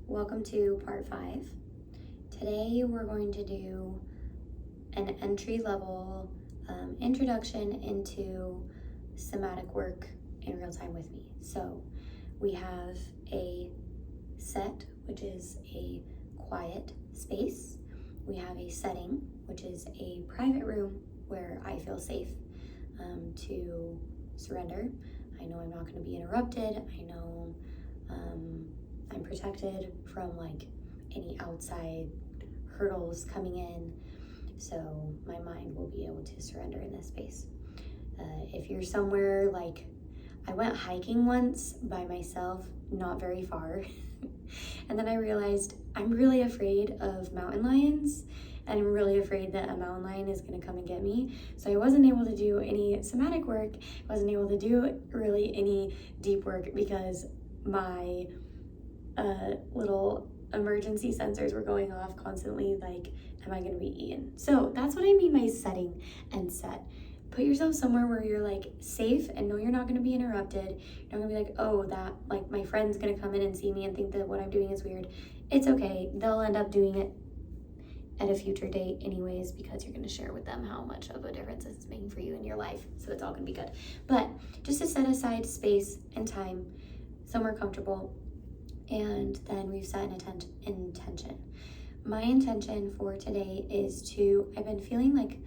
Welcome to part 5. Today we're going to do an entry-level introduction into somatic work in real time with me. So we have a set, which is a quiet space. We have a setting, which is a private room where I feel safe to surrender. I know I'm not going to be interrupted. I know I'm protected from any outside hurdles coming in, so my mind will be able to surrender in this space. If you're somewhere I went hiking once by myself, not very far, and then I realized I'm really afraid of mountain lions, and I'm really afraid that a mountain lion is going to come and get me. So I wasn't able to do any somatic work. I wasn't able to do really any deep work because my little emergency sensors were going off constantly, am I going to be eaten? So that's what I mean by setting and set. Put yourself somewhere where you're safe and know you're not going to be interrupted. You're not going to be oh, that my friend's going to come in and see me and think that what I'm doing is weird. It's okay. They'll end up doing it at a future date anyways, because you're going to share with them how much of a difference it's making for you in your life. So it's all going to be good. But just to set aside space and time, somewhere comfortable, and then we've set an intention. My intention for today is I've been feeling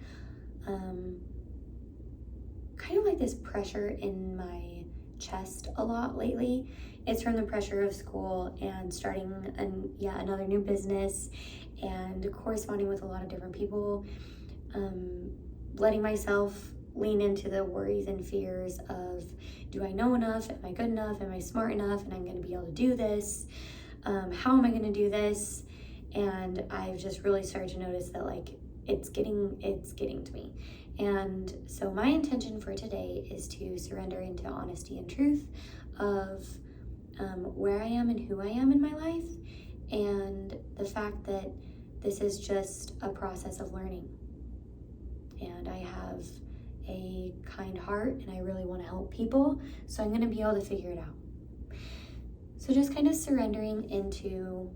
kind of this pressure in my chest a lot lately. It's from the pressure of school and starting another new business and corresponding with a lot of different people, letting myself lean into the worries and fears of, do I know enough? Am I good enough? Am I smart enough? And I'm going to be able to do this? How am I going to do this? And I've just really started to notice that it's getting to me. And so my intention for today is to surrender into honesty and truth of where I am and who I am in my life, and the fact that this is just a process of learning. And I have a kind heart and I really want to help people, so I'm going to be able to figure it out. So just kind of surrendering into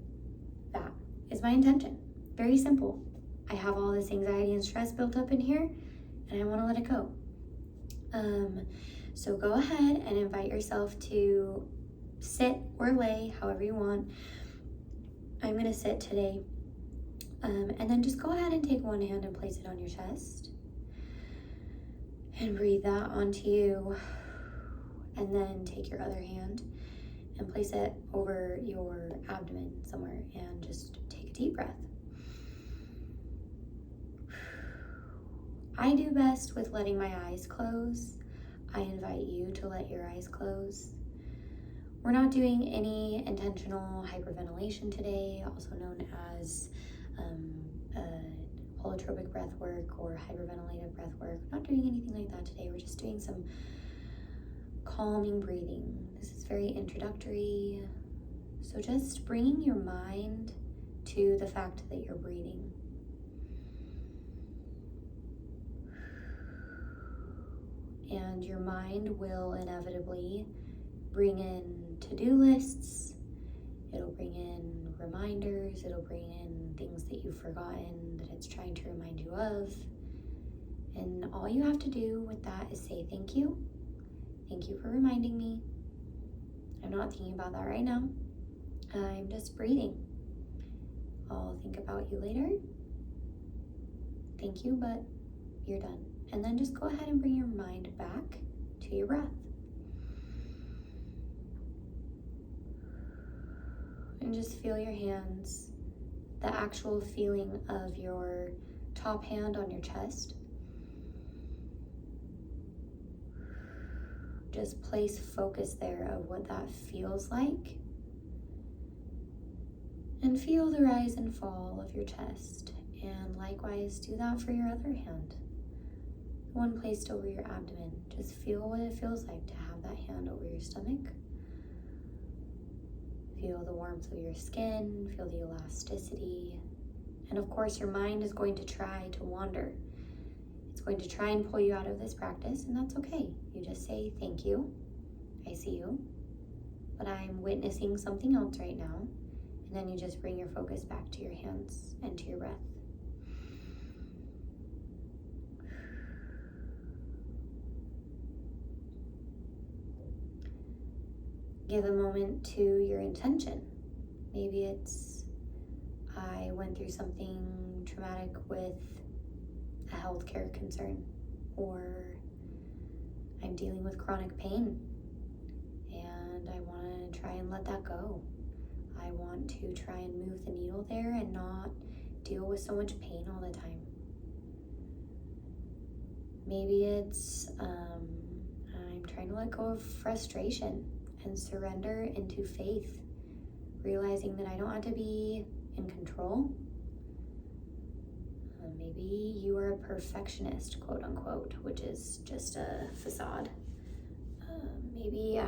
that is my intention. Very simple. I have all this anxiety and stress built up in here and I want to let it go. So go ahead and invite yourself to sit or lay however you want. I'm going to sit today, and then just go ahead and take one hand and place it on your chest. And breathe that onto you, and then take your other hand and place it over your abdomen somewhere and just take a deep breath. I do best with letting my eyes close. I invite you to let your eyes close. We're not doing any intentional hyperventilation today, also known as holotropic breath work or hyperventilative breath work. We're not doing anything like that today. We're just doing some calming breathing. This is very introductory. So just bringing your mind to the fact that you're breathing. And your mind will inevitably bring in to-do lists. It'll bring in reminders. It'll bring in things that you've forgotten that it's trying to remind you of. And all you have to do with that is say thank you. Thank you for reminding me. I'm not thinking about that right now. I'm just breathing. I'll think about you later. Thank you, but you're done. And then just go ahead and bring your mind back to your breath. And just feel your hands, the actual feeling of your top hand on your chest. Just place focus there of what that feels like. And feel the rise and fall of your chest. And likewise, do that for your other hand. One placed over your abdomen. Just feel what it feels like to have that hand over your stomach. Feel the warmth of your skin, feel the elasticity. And of course, your mind is going to try to wander. It's going to try and pull you out of this practice, and that's okay. You just say, thank you, I see you, but I'm witnessing something else right now, And then you just bring your focus back to your hands and to your breath. Give a moment to your intention. Maybe it's, I went through something traumatic with a healthcare concern, or I'm dealing with chronic pain and I want to try and let that go. I want to try and move the needle there and not deal with so much pain all the time. Maybe it's I'm trying to let go of frustration and surrender into faith, realizing that I don't have to be in control. Maybe you are a perfectionist, quote unquote, which is just a facade. Maybe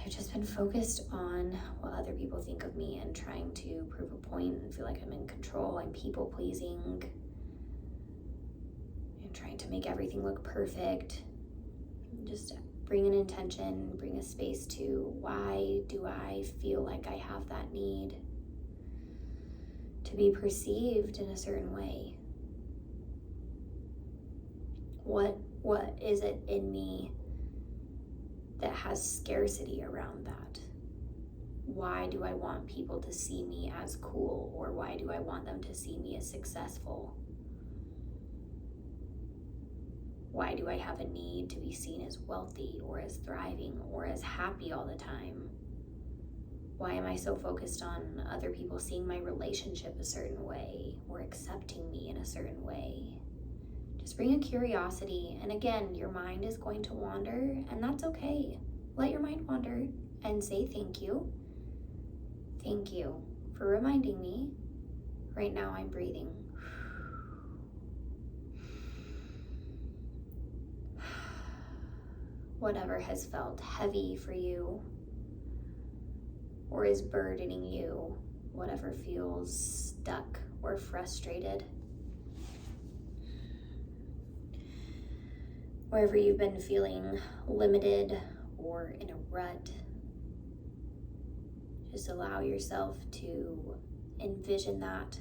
I've just been focused on what other people think of me and trying to prove a point and feel like I'm in control. I'm people pleasing and trying to make everything look perfect. Just bring an intention, bring a space to, why do I feel like I have that need to be perceived in a certain way? What is it in me that has scarcity around that? Why do I want people to see me as cool, or why do I want them to see me as successful? Why do I have a need to be seen as wealthy or as thriving or as happy all the time? Why am I so focused on other people seeing my relationship a certain way or accepting me in a certain way? Just bring a curiosity, and again, your mind is going to wander, and that's okay. Let your mind wander and say thank you. Thank you for reminding me. Right now I'm breathing. Whatever has felt heavy for you or is burdening you, whatever feels stuck or frustrated, wherever you've been feeling limited or in a rut, just allow yourself to envision that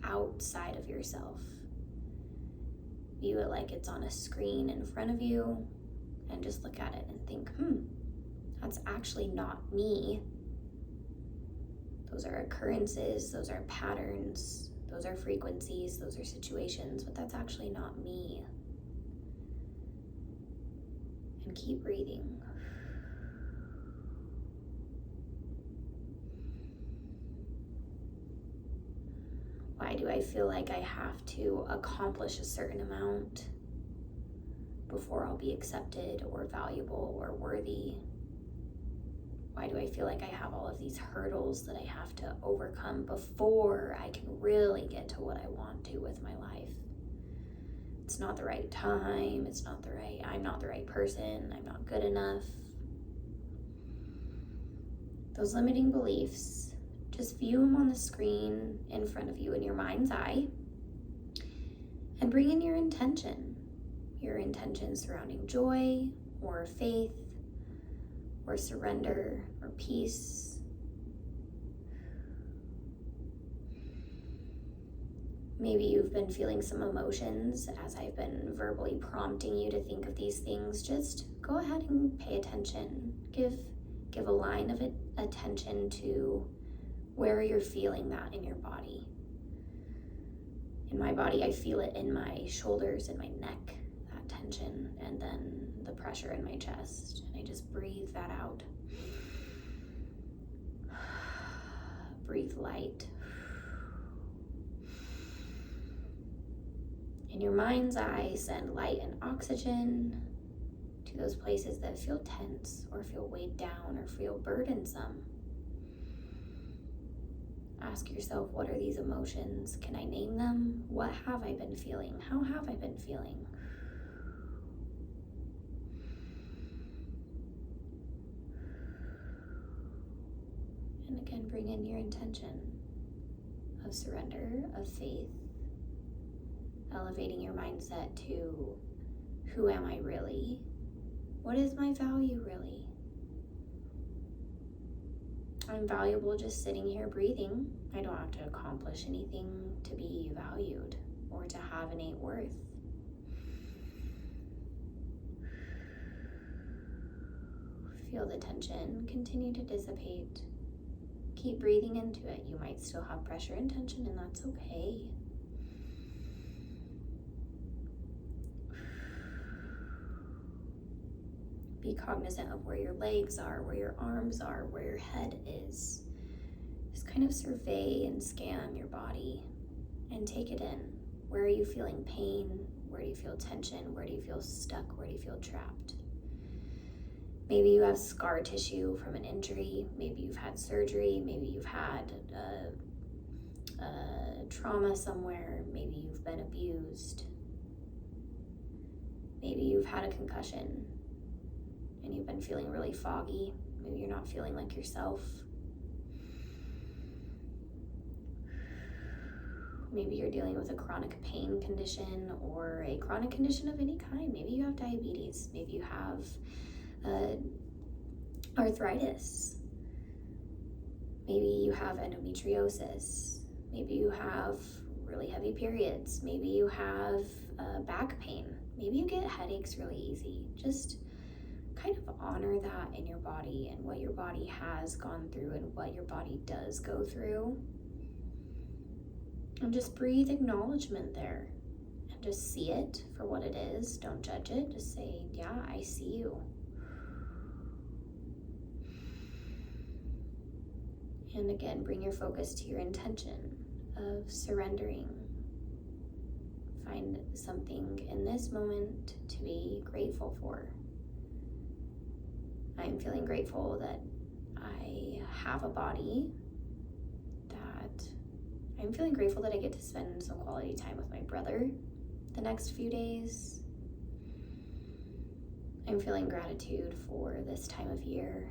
outside of yourself. View it like it's on a screen in front of you, and just look at it and think, that's actually not me. Those are occurrences, those are patterns, those are frequencies, those are situations, but that's actually not me. And keep breathing. Why do I feel like I have to accomplish a certain amount before I'll be accepted or valuable or worthy? Why do I feel like I have all of these hurdles that I have to overcome before I can really get to what I want to with my life? It's not the right time, I'm not the right person, I'm not good enough. Those limiting beliefs, just view them on the screen in front of you in your mind's eye, and bring in your intention surrounding joy or faith or surrender or peace. Maybe you've been feeling some emotions as I've been verbally prompting you to think of these things. Just go ahead and pay attention. Give a line of attention to where you're feeling that in your body. In my body, I feel it in my shoulders and my neck, that tension, and then the pressure in my chest. And I just breathe that out. Breathe light. In your mind's eye, send light and oxygen to those places that feel tense or feel weighed down or feel burdensome. Ask yourself, what are these emotions? Can I name them? What have I been feeling? How have I been feeling? And again, bring in your intention of surrender, of faith, elevating your mindset to, who am I really? What is my value really? I'm valuable just sitting here breathing. I don't have to accomplish anything to be valued or to have innate worth. Feel the tension continue to dissipate. Keep breathing into it. You might still have pressure and tension, and that's okay. Be cognizant of where your legs are, where your arms are, where your head is. Just kind of survey and scan your body and take it in. Where are you feeling pain? Where do you feel tension? Where do you feel stuck? Where do you feel trapped? Maybe you have scar tissue from an injury. Maybe you've had surgery. Maybe you've had trauma somewhere. Maybe you've been abused. Maybe you've had a concussion and you've been feeling really foggy. Maybe you're not feeling like yourself. Maybe you're dealing with a chronic pain condition or a chronic condition of any kind. Maybe you have diabetes. Maybe you have arthritis. Maybe you have endometriosis. Maybe you have really heavy periods. Maybe you have back pain. Maybe you get headaches really easy. Just kind of honor that in your body and what your body has gone through and what your body does go through. And just breathe acknowledgement there. And just see it for what it is. Don't judge it. Just say, yeah, I see you. And again, bring your focus to your intention of surrendering. Find something in this moment to be grateful for. I'm feeling grateful that I have a body, that I'm feeling grateful that I get to spend some quality time with my brother the next few days. I'm feeling gratitude for this time of year,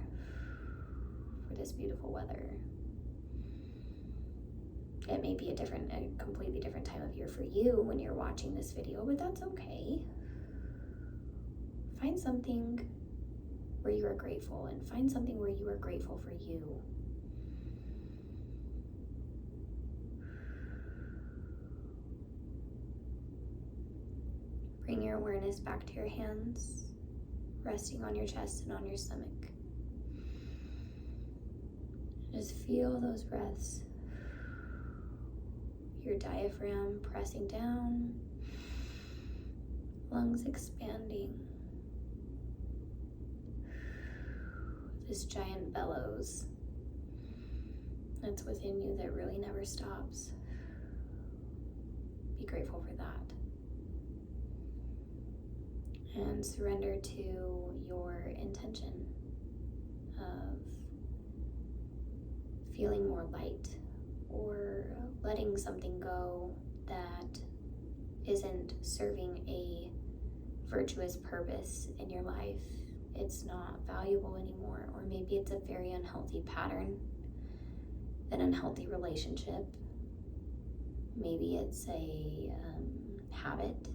for this beautiful weather. It may be a completely different time of year for you when you're watching this video, but that's okay. Find something where you are grateful and find something where you are grateful for you. Bring your awareness back to your hands, resting on your chest and on your stomach. Just feel those breaths. Your diaphragm pressing down, lungs expanding. This giant bellows that's within you that really never stops. Be grateful for that. And surrender to your intention of feeling more light or letting something go that isn't serving a virtuous purpose in your life. It's not valuable anymore, or maybe it's a very unhealthy pattern, an unhealthy relationship. Maybe it's a habit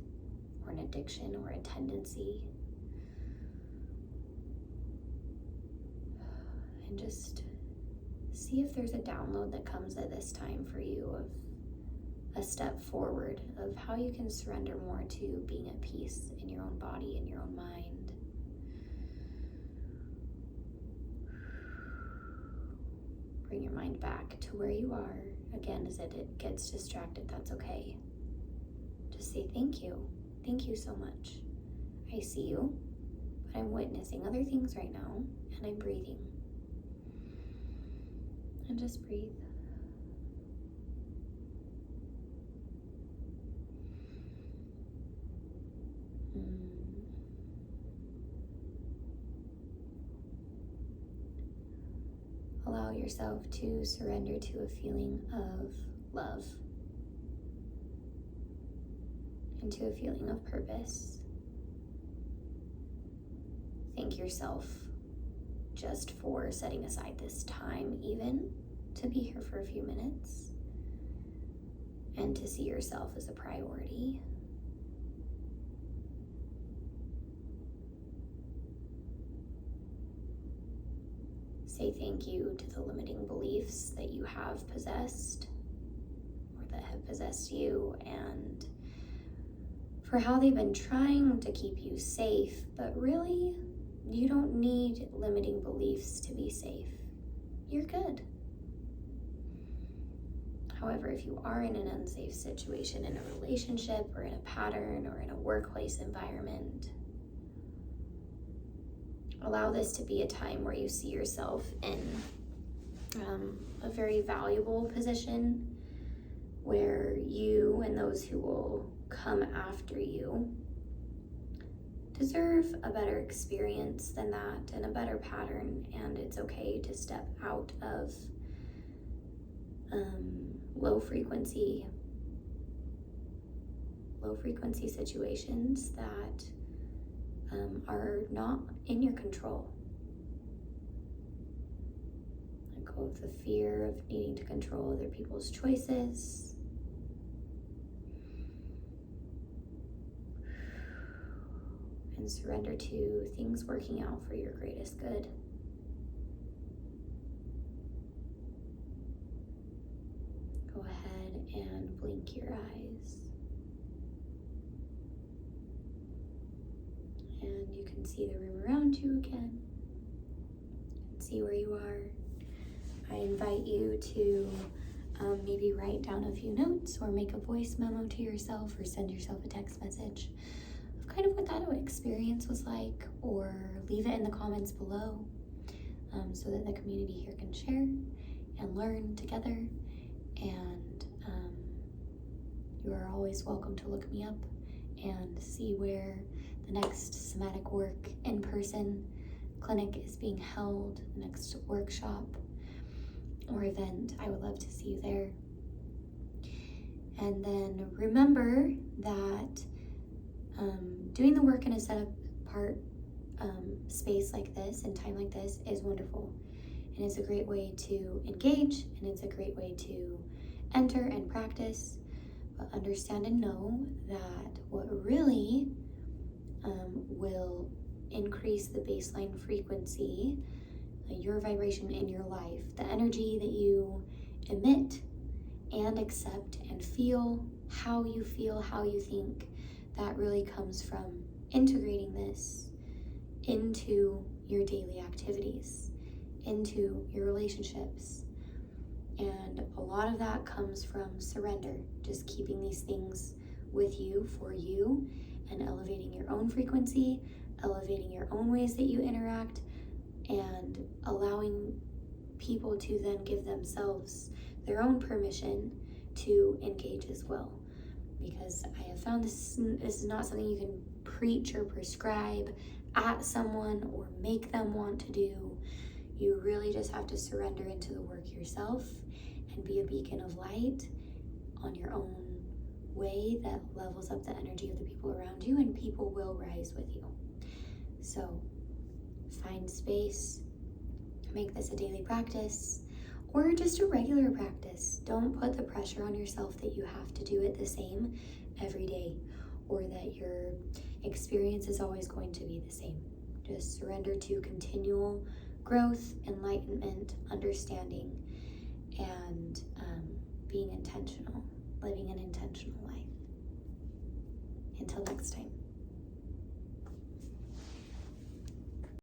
or an addiction or a tendency. And just see if there's a download that comes at this time for you of a step forward of how you can surrender more to being at peace in your own body, in your own mind. Bring your mind back to where you are. Again, as it gets distracted, that's okay. Just say thank you. Thank you so much. I see you, but I'm witnessing other things right now, and I'm breathing. And just breathe. Allow yourself to surrender to a feeling of love and to a feeling of purpose. Thank yourself just for setting aside this time even to be here for a few minutes and to see yourself as a priority. Say thank you to the limiting beliefs that you have possessed or that have possessed you, and for how they've been trying to keep you safe, but really, you don't need limiting beliefs to be safe. You're good. However, if you are in an unsafe situation, in a relationship or in a pattern or in a workplace environment, allow this to be a time where you see yourself in a very valuable position where you and those who will come after you deserve a better experience than that and a better pattern, and it's okay to step out of low frequency situations that are not in your control. Let go of the fear of needing to control other people's choices. And surrender to things working out for your greatest good. Go ahead and blink your eyes. And you can see the room around you again. And see where you are. I invite you to maybe write down a few notes or make a voice memo to yourself or send yourself a text message of kind of what that experience was like, or leave it in the comments below so that the community here can share and learn together. And you are always welcome to look me up and see where the next somatic work in-person clinic is being held, the next workshop or event. I would love to see you there. And then remember that doing the work in a set apart space like this and time like this is wonderful. And it's a great way to engage, and it's a great way to enter and practice. But understand and know that what really will increase the baseline frequency, your vibration in your life, the energy that you emit and accept and feel, how you think, that really comes from integrating this into your daily activities, into your relationships. And a lot of that comes from surrender, just keeping these things with you, for you, and elevating your own frequency, elevating your own ways that you interact, and allowing people to then give themselves their own permission to engage as well. Because I have found this is not something you can preach or prescribe at someone or make them want to do. You really just have to surrender into the work yourself and be a beacon of light on your own way that levels up the energy of the people around you, and people will rise with you. So find space, make this a daily practice, or just a regular practice. Don't put the pressure on yourself that you have to do it the same every day, or that your experience is always going to be the same. Just surrender to continual growth, enlightenment, understanding, and being intentional, living an intentional life. Until next time.